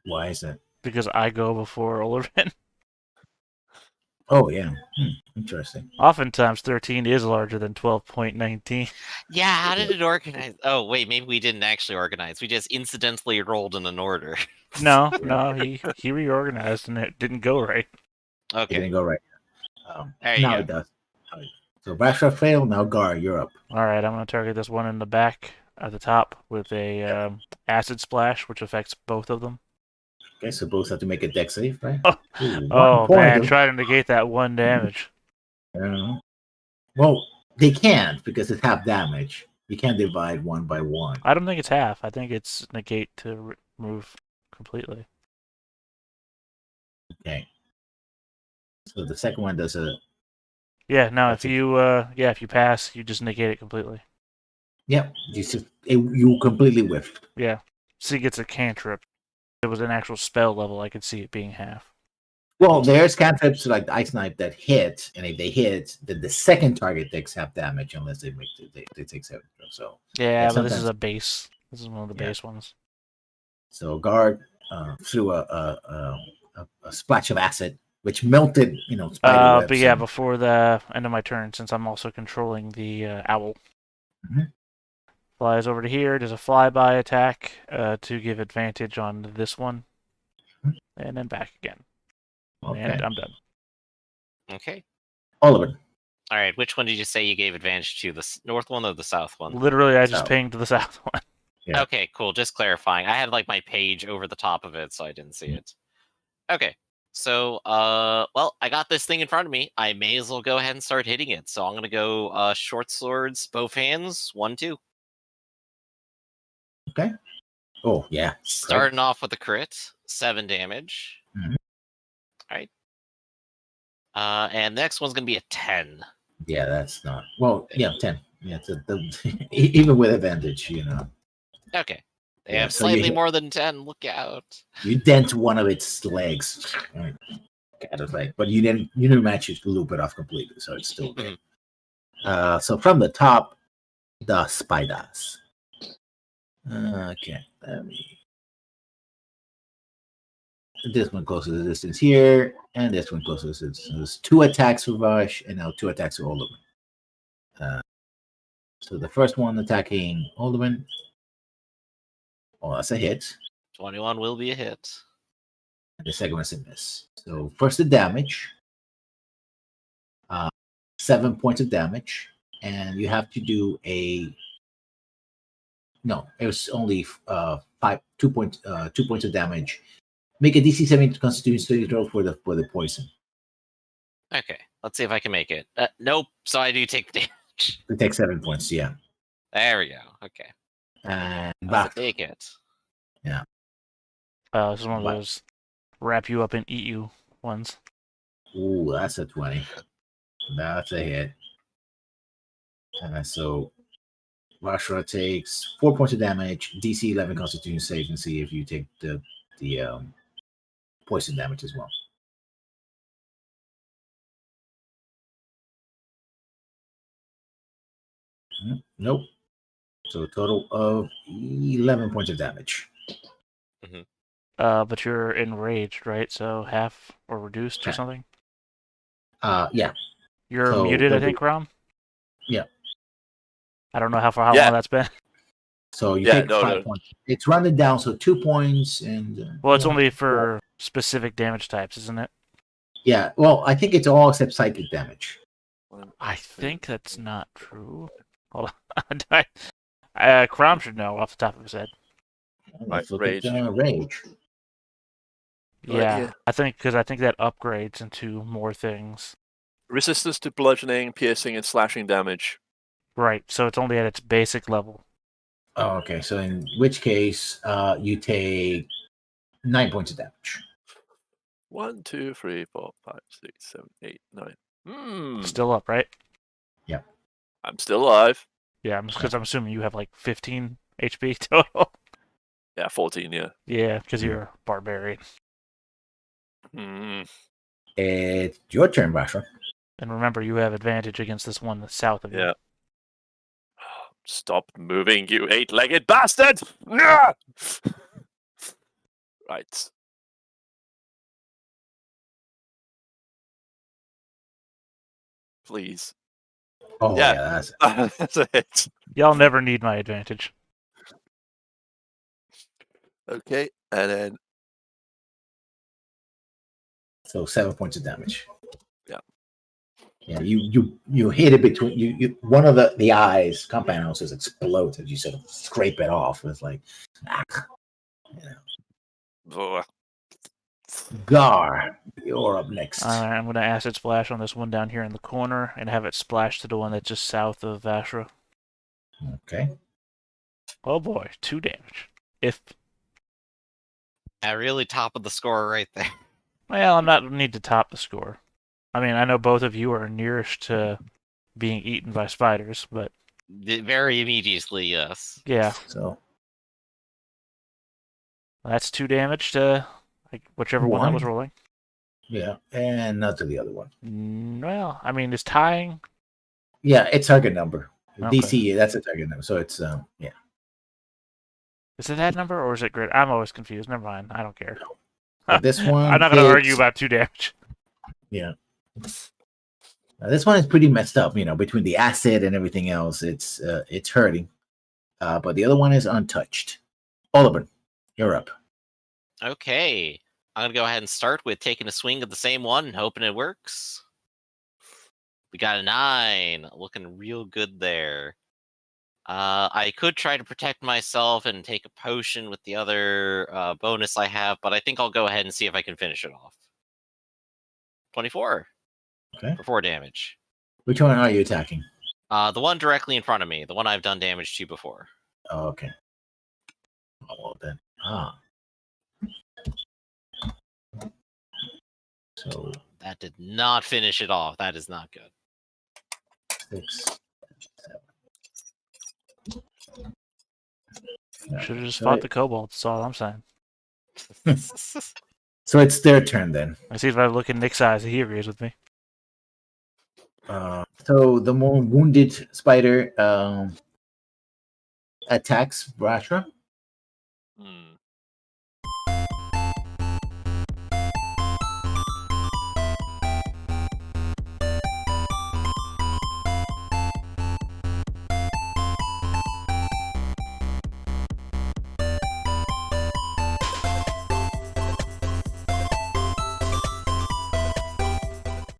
Why is that? because I go before Olivin. Oh yeah, interesting. Oftentimes, 13 is larger than 12.19. Yeah, how did it organize? Oh, wait, maybe we didn't actually organize. We just incidentally rolled in an order. No, he reorganized and it didn't go right. It Okay. didn't go right. There you Now go. it does. So Bashra failed. Now Gar, you're up. All right, I'm going to target this one in the back at the top with a acid splash, which affects both of them. Okay, so both have to make a deck save, right? Oh, Ooh, oh point man, of- try to negate that 1 damage. Well, they can't because it's half damage. You can't divide 1 by 1. I don't think it's half. I think it's negate to remove completely. Okay. So the second one does a. Yeah, no, That's if you pass, you just negate it completely. Yep. You completely whiffed. Yeah. See, gets a cantrip. If it was an actual spell level, I could see it being half. Well, there's cantrips like the Ice Knife that hit, and if they hit, then the second target takes half damage unless they make they take 7. So Yeah, but this sometimes- is a base. This is one of the Yeah. base ones. So Guard threw a splash of acid, which melted, spider webs. But yeah, and- before the end of my turn, since I'm also controlling the owl. Mhm. Flies over to here, does a flyby attack to give advantage on this one. Mhm. And then back again. Okay. And I'm done. Okay. Oliver. All right. Which one did you say you gave advantage to? The north one or the south one? Literally, I just South. pinged the south one. Yeah. Okay, cool. Just clarifying. I had like my page over the top of it, so I didn't see it. Okay. So, well, I got this thing in front of me. I may as well go ahead and start hitting it. So I'm gonna go short swords, both hands, 1, 2. Okay. Oh yeah. Starting off with a crit, 7 damage. Mhm. All right. And next one's gonna be a 10. Yeah, that's not. Well, yeah, 10. Yeah, even with advantage, Okay. They Yeah, have so you slightly hit- more than 10. Look out. you dent one of its legs. Right. Kind of like, but you didn't match it to loop it off completely, so it's still there. So from the top, the spiders. Okay, let me. This one closes the distance here, and this one closes the distance. So there's 2 attacks for Vash, and now 2 attacks for Oliver. So the first one attacking Alderman. Oh, that's a hit. 21 will be a hit. And the second one's a miss. So first the damage. 7 points of damage. And you have to do a... No, it was only 2 points of damage. Make a DC 7 Constitution saving throw for the poison. Okay, let's see if I can make it. Nope, so I do take the damage. You take 7 points, yeah. There we go. Okay. And That's back. a big hit. This is one of Wow. those wrap you up and eat you ones. Ooh, that's a 20. That's a hit. And so Vashra takes 4 points of damage, DC 11 Constitution save, and see if you take the poison damage as well. Nope. So a total of 11 points of damage. But you're enraged, right? So half or reduced or Yeah. something? Yeah. You're So muted, I the- think, Rom? Yeah. I don't know how Yeah. long that's been. So you Yeah, take no, 5 no. points. It's rounded down, so 2 points and. Well, it's only for specific damage types, isn't it? Yeah. Well, I think it's all except psychic damage. I think that's not true. Hold on. Crom should know off the top of his head. Let's look rage. at rage. Right Yeah, here. I think that upgrades into more things. Resistance to bludgeoning, piercing, and slashing damage. Right, so it's only at its basic level. Oh, okay. So in which case, you take 9 points of damage. 1, 2, 3, 4, 5, 6, 7, 8, 9. Still up, right? I'm still alive. Yeah, because I'm assuming you have like 15 HP total. Yeah, 14, yeah. Yeah, because you're a barbarian. It's your turn, Vashra. And remember, you have advantage against this one that's south of you. Yeah. Stop moving, you 8-legged bastard! Yeah! Right. Please. Oh, Yeah. yeah, that's That's a hit. Y'all never need my advantage. Okay, and then so 7 points of damage. Yeah. Yeah, you hit it between you one of the eyes, compound houses explodes as you sort of scrape it off. It's like ugh. Gar, you're up next. Alright, I'm going to acid splash on this one down here in the corner and have it splash to the one that's just south of Vashra. Okay. Oh boy, 2 damage. If Really top of the score right there. Well, I'm not need to top the score. I mean, I know both of you are nearest to being eaten by spiders, but Very immediately, yes. yeah, So that's 2 damage to whichever one that was rolling. yeah, and not to the other one. Well, I mean, is tying? Yeah, it's target number. Okay. DC, that's a target number. So it's yeah. Is it that number or is it great? I'm always confused. Never mind. I don't care. But this one, I'm not going to argue hits- about 2 damage. Yeah. This one is pretty messed up, between the acid and everything else. It's hurting. But the other one is untouched. Oliver, you're up. Okay. I'm going to go ahead and start with taking a swing at the same one and hoping it works. We got a 9. Looking real good there. I could try to protect myself and take a potion with the other bonus I have, but I think I'll go ahead and see if I can finish it off. 24. Okay. For 4 damage. Which one are you attacking? The one directly in front of me. The one I've done damage to before. Oh, okay. Oh, well then. So That did not finish it off. That is not good. 6, 7. Should have just So fought it- the kobold. That's all I'm saying. So it's their turn then. I see if I look in Nick's eyes, he agrees with me. So the more wounded spider attacks Brashra. Hmm.